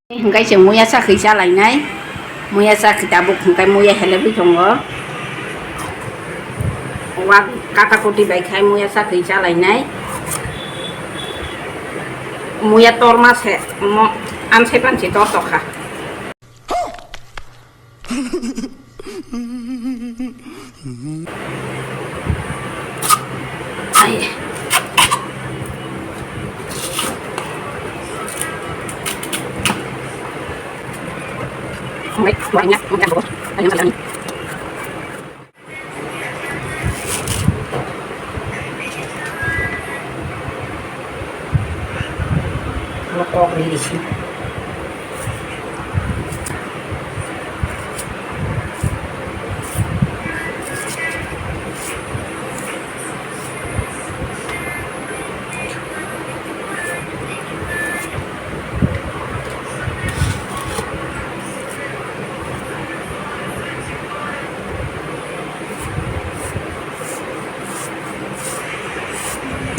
Hinggai जों मैया साखै जालायनाय मैया साखै दाबो हंगाय मैया हेलेबै दङ औवा काका कटि बायखाय मैया साखै जालायनाय मैया तरमासे आनसे पानसे दरदखा banyak macam bos banyak macam ini lokok di sini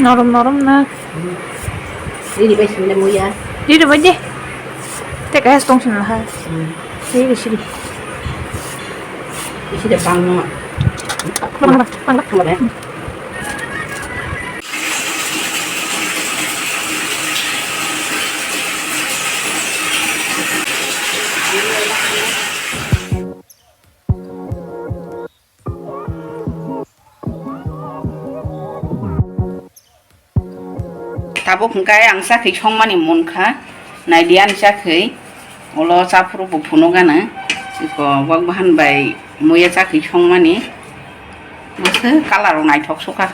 Norom-norom na. Ini ba sini mo ya? Dito ba di? Teka, has tong sinalahan. Sige, sige. Isi de pang mo. Pang. Tabo hinggai ang sakhै संमानि मनखा नायदियान साखै अल साफ्रुबो फुनगाना इको वाक बाहानबाय मैया साखै संमानि मसो कालाराव नायथक सखा